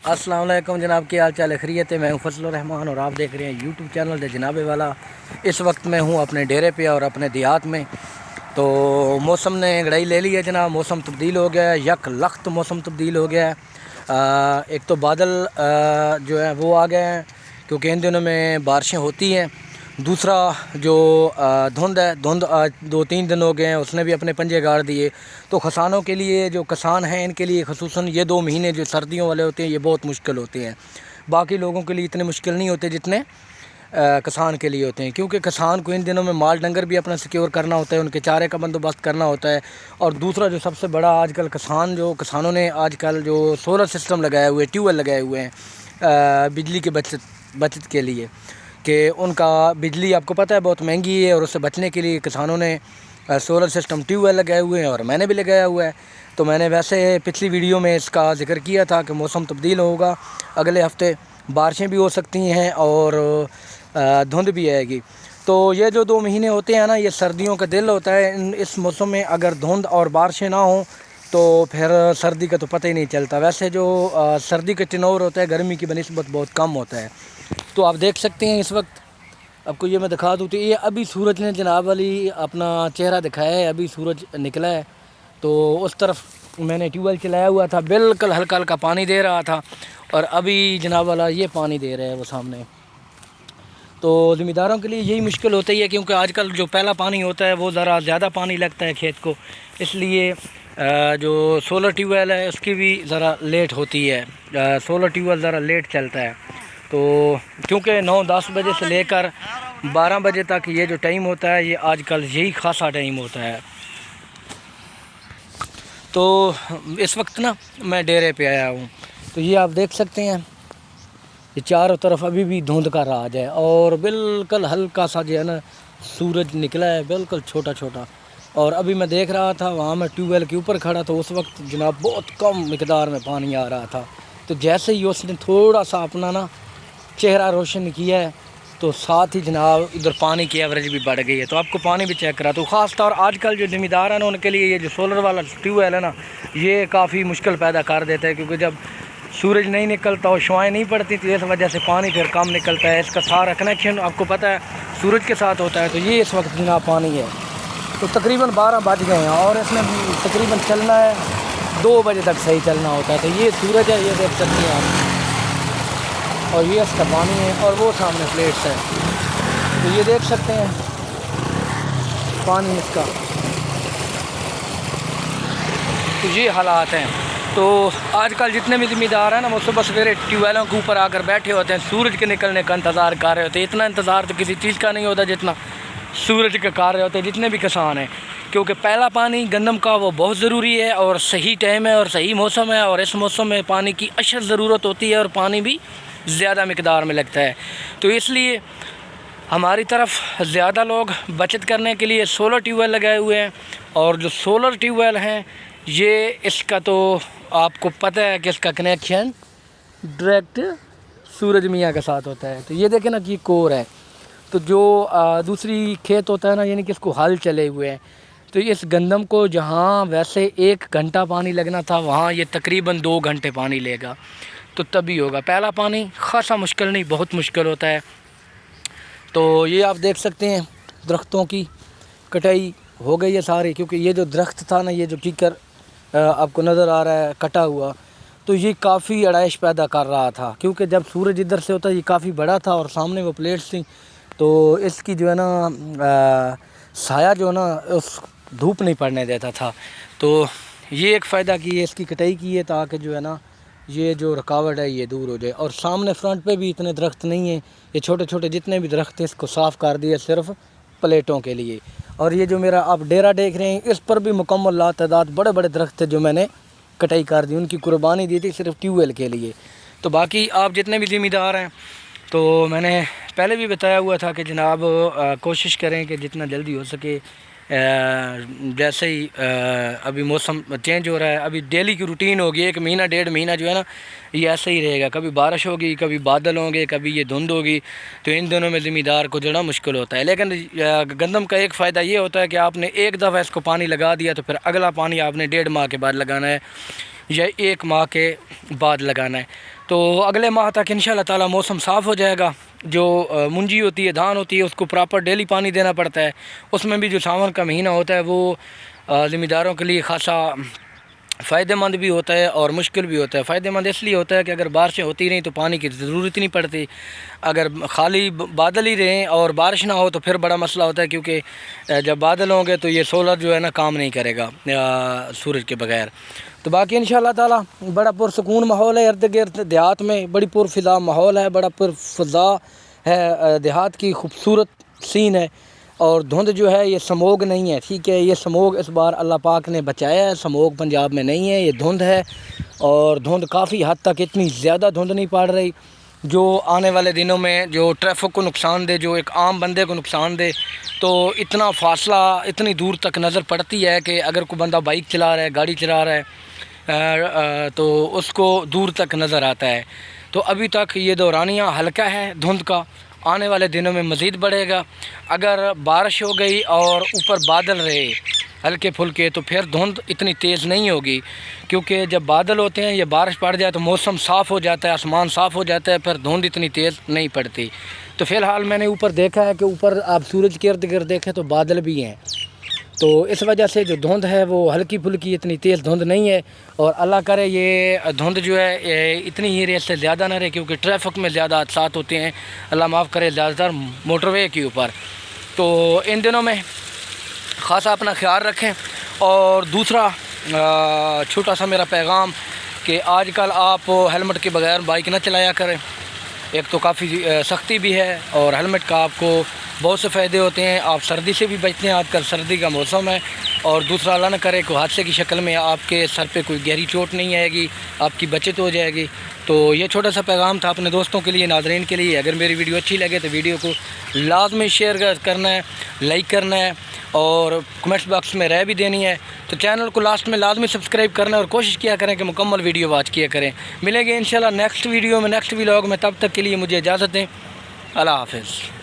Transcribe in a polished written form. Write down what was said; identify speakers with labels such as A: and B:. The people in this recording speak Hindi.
A: अस्सलाम वालेकुम जनाब, की हाल चाल है? खैरियत है। मैं हूं फजलुर रहमान और आप देख रहे हैं यूट्यूब चैनल द जनाबे वाला। इस वक्त मैं हूं अपने डेरे पे और अपने देहात में। तो मौसम ने गड़ाई ले ली है जनाब, मौसम तब्दील हो गया है, यक लख्त मौसम तब्दील हो गया है। एक तो बादल जो है वो आ गए हैं क्योंकि इन दिनों में बारिशें होती हैं। दूसरा जो धुंध है, धुंध आज 2-3 दिन हो गए हैं, उसने भी अपने पंजे गाड़ दिए। तो किसानों के लिए, जो किसान हैं, इनके लिए ख़ुसूसन ये 2 महीने जो सर्दियों वाले होते हैं ये बहुत मुश्किल होते हैं। बाकी लोगों के लिए इतने मुश्किल नहीं होते जितने किसान के लिए होते हैं, क्योंकि किसान को इन दिनों में माल डंगर भी अपना सिक्योर करना होता है, उनके चारे का बंदोबस्त करना होता है। और दूसरा जो सबसे बड़ा आजकल किसानों ने आजकल जो सोलर सिस्टम लगाए हुए, ट्यूबवेल लगाए हुए हैं बिजली के बचत के लिए, कि उनका बिजली आपको पता है बहुत महंगी है, और उससे बचने के लिए किसानों ने सोलर सिस्टम ट्यूबवेल लगाए हुए हैं और मैंने भी लगाया हुआ है। तो मैंने वैसे पिछली वीडियो में इसका ज़िक्र किया था कि मौसम तब्दील होगा, अगले हफ़्ते बारिशें भी हो सकती हैं और धुंध भी आएगी। तो ये जो 2 महीने होते हैं ना, ये सर्दियों का दिल होता है। इस मौसम में अगर धुंध और बारिशें ना हों तो फिर सर्दी का तो पता ही नहीं चलता। वैसे जो सर्दी का टेन्योर होता है गर्मी की बनिस्बत बहुत कम होता है। तो आप देख सकते हैं इस वक्त आपको ये मैं दिखा दूँ तो ये अभी सूरज ने जनाब वाली अपना चेहरा दिखाया है, अभी सूरज निकला है। तो उस तरफ मैंने ट्यूबवेल चलाया हुआ था, बिल्कुल हल्का हल्का पानी दे रहा था, और अभी जनाब वाला ये पानी दे रहा है वो सामने। तो ज़मींदारों के लिए यही मुश्किल होती है, क्योंकि आजकल जो पहला पानी होता है वो ज़रा ज़्यादा पानी लगता है खेत को, इसलिए जो सोलर ट्यूबवेल है उसकी भी ज़रा लेट होती है। सोलर ट्यूबवेल ज़रा लेट चलता है। तो क्योंकि 9-10 बजे से लेकर 12 बजे तक ये जो टाइम होता है, ये आजकल यही खासा टाइम होता है। तो इस वक्त ना मैं डेरे पे आया हूँ, तो ये आप देख सकते हैं ये चारों तरफ अभी भी धुंध का राज है, और बिल्कुल हल्का सा जो है ना सूरज निकला है, बिल्कुल छोटा छोटा। और अभी मैं देख रहा था वहाँ मैं ट्यूबवेल के ऊपर खड़ा, तो उस वक्त जनाब बहुत कम मिकदार में पानी आ रहा था। तो जैसे ही उसने थोड़ा सा अपना ना चेहरा रोशन किया है, तो साथ ही जनाब इधर पानी की एवरेज भी बढ़ गई है। तो आपको पानी भी चेक करा। तो ख़ास तौर आजकल जो ज़मींदार हैं ना, उनके लिए ये जो सोलर वाला ट्यूबवेल है ना, ये काफ़ी मुश्किल पैदा कर देता है, क्योंकि जब सूरज नहीं निकलता और शुआएँ नहीं पड़ती तो इस वजह से पानी फिर कम निकलता है। इसका सारा कनेक्शन आपको पता है सूरज के साथ होता है। तो ये इस वक्त जनाब पानी है, तो तकरीबन 12 बज गए हैं और इसमें तकरीबन चलना है 2 बजे तक सही चलना होता है। तो ये सूरज है, ये देख सकते हैं आप, और ये इसका पानी है, और वो सामने प्लेट्स है। तो ये देख सकते हैं पानी इसका। तो ये हालात हैं। तो आजकल जितने भी ज़मींदार हैं ना, वो सुबह सवेरे ट्यूबवेलों के ऊपर आकर बैठे होते हैं, सूरज के निकलने का इंतज़ार कर रहे होते हैं। इतना इंतज़ार तो किसी चीज़ का नहीं होता जितना सूरज का कर रहे होते हैं जितने भी किसान हैं, क्योंकि पहला पानी गंदम का वो बहुत ज़रूरी है, और सही टाइम है और सही मौसम है, और इस मौसम में पानी की अशद ज़रूरत होती है और पानी भी ज़्यादा मिकदार में लगता है। तो इसलिए हमारी तरफ ज़्यादा लोग बचत करने के लिए सोलर ट्यूबवेल लगाए हुए हैं। और जो सोलर ट्यूबवेल हैं, ये इसका तो आपको पता है कि इसका कनेक्शन डायरेक्ट सूरज मियाँ के साथ होता है। तो ये देखें ना कि ये कोर है, तो जो दूसरी खेत होता है ना, यानी कि इसको हल चले हुए हैं। तो इस गंदम को जहाँ वैसे 1 घंटा पानी लगना था, वहाँ ये तकरीबन 2 घंटे पानी लेगा, तो तभी होगा। पहला पानी ख़ासा मुश्किल नहीं, बहुत मुश्किल होता है। तो ये आप देख सकते हैं दरख्तों की कटाई हो गई है सारी, क्योंकि ये जो दरख्त था ना, ये जो कीकर आपको नज़र आ रहा है कटा हुआ, तो ये काफ़ी अड़ाइश पैदा कर रहा था, क्योंकि जब सूरज इधर से होता ये काफ़ी बड़ा था और सामने वो प्लेट्स थी, तो इसकी जो है ना साया जो है ना उस धूप नहीं पड़ने देता था। तो ये एक फ़ायदा की है, इसकी कटाई की है, ताकि जो है ना ये जो रुकावट है ये दूर हो जाए। और सामने फ्रंट पे भी इतने दरख्त नहीं है, ये छोटे छोटे जितने भी दरख्त हैं इसको साफ़ कर दिया सिर्फ प्लेटों के लिए। और ये जो मेरा आप डेरा देख रहे हैं, इस पर भी मुकम्मल लातादाद बड़े बड़े दरख्त थे जो मैंने कटाई कर दी, उनकी कुर्बानी दी थी सिर्फ ट्यूबवेल के लिए। तो बाकी आप जितने भी ज़मींदार हैं, तो मैंने पहले भी बताया हुआ था कि जनाब कोशिश करें कि जितना जल्दी हो सके, जैसे ही अभी मौसम चेंज हो रहा है, अभी डेली की रूटीन होगी, 1 महीना 1.5 महीना जो है ना ये ऐसे ही रहेगा। कभी बारिश होगी, कभी बादल होंगे, कभी ये धुंध होगी। तो इन दोनों में ज़मींदार को जोड़ना मुश्किल होता है। लेकिन गंदम का एक फ़ायदा ये होता है कि आपने एक दफ़ा इसको पानी लगा दिया, तो फिर अगला पानी आपने 1.5 माह के बाद लगाना है या 1 माह के बाद लगाना है। तो अगले माह तक इंशाल्लाह ताला मौसम साफ़ हो जाएगा। जो मुंजी होती है, धान होती है, उसको प्रॉपर डेली पानी देना पड़ता है। उसमें भी जो सावन का महीना होता है वो ज़मींदारों के लिए खासा फ़ायदेमंद भी होता है और मुश्किल भी होता है। फ़ायदेमंद इसलिए होता है कि अगर बारिशें होती नहीं तो पानी की ज़रूरत नहीं पड़ती। अगर खाली बादल ही रहें और बारिश ना हो तो फिर बड़ा मसला होता है, क्योंकि जब बादल होंगे तो ये सोलर जो है ना काम नहीं करेगा सूरज के बगैर। तो बाकी इंशाल्लाह ताला बड़ा पुरसकून माहौल है इर्द गिर्द देहात में, बड़ी पुरफ़िज़ा माहौल है, बड़ा पुरफ़िज़ा है, देहात की खूबसूरत सीन है। और धुंध जो है ये स्मोग नहीं है, ठीक है, ये स्मोग इस बार अल्लाह पाक ने बचाया है, स्मोग पंजाब में नहीं है, ये धुंध है। और धुंध काफ़ी हद तक, इतनी ज़्यादा धुंध नहीं पड़ रही जो आने वाले दिनों में जो ट्रैफिक को नुकसान दे, जो एक आम बंदे को नुकसान दे। तो इतना फासला इतनी दूर तक नज़र पड़ती है कि अगर कोई बंदा बाइक चला रहा है, गाड़ी चला रहा है तो उसको दूर तक नज़र आता है। तो अभी तक ये दौरानिया हल्का है धुंध का, आने वाले दिनों में मज़ीद बढ़ेगा। अगर बारिश हो गई और ऊपर बादल रहे हल्के फुल्के तो फिर धुंध इतनी तेज़ नहीं होगी, क्योंकि जब बादल होते हैं या बारिश पड़ जाए तो मौसम साफ़ हो जाता है, आसमान साफ़ हो जाता है, फिर धुंध इतनी तेज़ नहीं पड़ती। तो फ़िलहाल मैंने ऊपर देखा है कि ऊपर आप सूरज के इर्द गिर्द देखें तो बादल भी हैं। तो इस वजह से जो धुंध है वो हल्की फुल्की, इतनी तेज़ धुंध नहीं है। और अल्लाह करे ये धुंध जो है इतनी ही रेस से ज़्यादा ना रहे, क्योंकि ट्रैफिक में ज़्यादा हादसात होते हैं, अल्लाह माफ़ करे, ज़्यादातर मोटरवे के ऊपर। तो इन दिनों में ख़ासा अपना ख्याल रखें। और दूसरा छोटा सा मेरा पैगाम कि आजकल आप हेलमेट के बगैर बाइक ना चलाया करें। एक तो काफ़ी सख्ती भी है और हेलमेट का आपको बहुत से फ़ायदे होते हैं, आप सर्दी से भी बचते हैं, आजकल सर्दी का मौसम है। और दूसरा अल्लाह न करे कोई हादसे की शक्ल में आपके सर पे कोई गहरी चोट नहीं आएगी, आपकी बचत हो जाएगी। तो ये छोटा सा पैगाम था अपने दोस्तों के लिए, नाज़रीन के लिए। अगर मेरी वीडियो अच्छी लगे तो वीडियो को लाजमी शेयर करना है, लाइक करना है और कमेंट्स बॉक्स में राय भी देनी है। तो चैनल को लास्ट में लाजमी सब्सक्राइब करना है और कोशिश किया करें कि मुकम्मल वीडियो वॉच किया करें। मिलेंगे इंशाल्लाह नेक्स्ट वीडियो में, नेक्स्ट व्लॉग में। तब तक के लिए मुझे इजाज़त दें। अल्लाह हाफ़िज़।